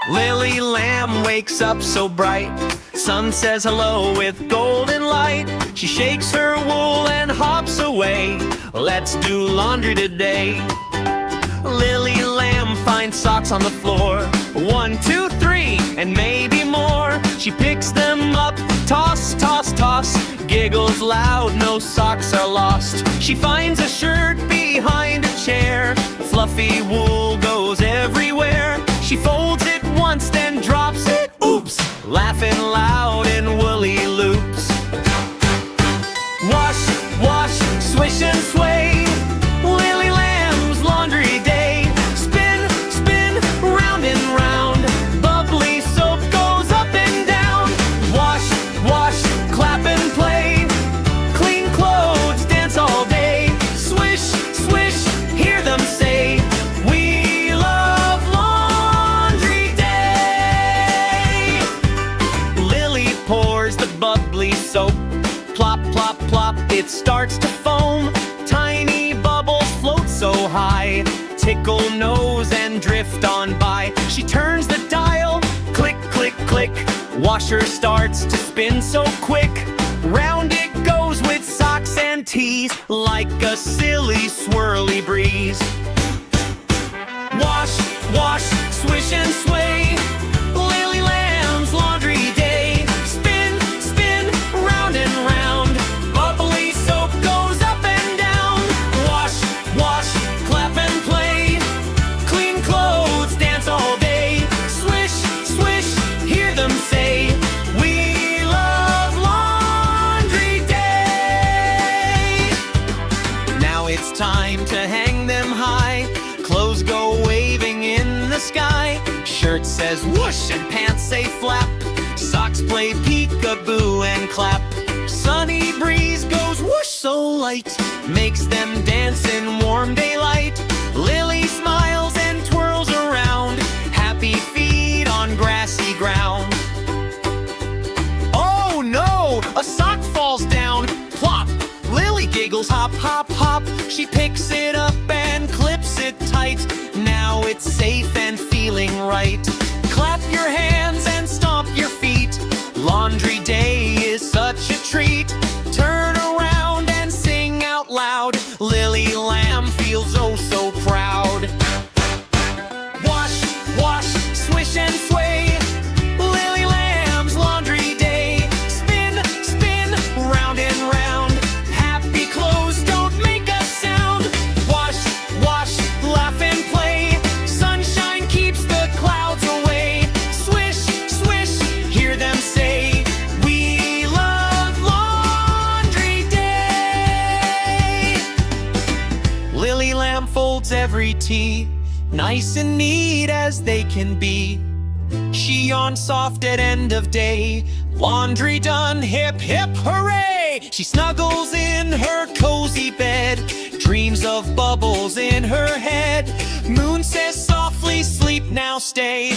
Lily Lamb wakes up so bright. Sun says hello with golden light. She shakes her wool and hops away. Let's do laundry today. Lily Lamb finds socks on the floor. 1, 2, 3, and maybe more. She picks them up, toss, toss, toss. Giggles loud, no socks are lost. She finds a shirt behind a chair. Fluffy wool goes everywhere. She folds it once, then drops it. Oops! Laughing loud in woolly loops. Wash, wash, swish and sway. Lily Lamb's laundry day. Spin, spin, round and round. Bubbly soap goes up and down. Wash, wash, clap and play. Clean clothes, dance all day. Swish, swish, hear them say, "We love laundry day." Lily pours the bubbly soap. Plop, plop, plop, it starts to foam. Tiny bubbles float so high, tickle nose and drift on by. She turns the dial, click, click, click. Washer starts to spin so quick. Round it goes with socks and tees, like a silly swirly breeze. Wash, wash, swish and sway. Lily Lamb's laundry day. Spin, spin, round and round. Bubbly soap goes up and down. Wash, wash, clap and play. Clean clothes, dance all day. Swish, swish, hear them say, "We love laundry day." Now it's time to hang them high. Clothes go waving in the sky. Shirt says whoosh and pants say flap. Socks play peekaboo and clap. Sunny breeze goes whoosh so light, makes them dance in warm daylight. Lily smiles and twirls around. Happy feet on grassy ground. Oh no! A sock falls down. Plop! Lily giggles, hop, hop, hop. She picks it up and clips it tight. Now it's safe and feeling right. Clap your hands and stomp your feet. Laundry day is such a treat. Turn around and sing out loud. Lily Lamb feels oh so proud. Wash, wash, swish and sway. Lily Lamb's laundry day. Spin, spin, round and round. Happy clothes don't make a sound. Wash, wash, laugh and play. Sunshine keeps the clouds away. Swish, swish, hear them say, "We love laundry day." Lily Lamb folds every tee, nice and neat as they can be. She yawns soft at end of day. Laundry done, hip, hip, hooray! She snuggles in her cozy bed, dreams of bubbles in her head. Moon says softly, sleep now, stay.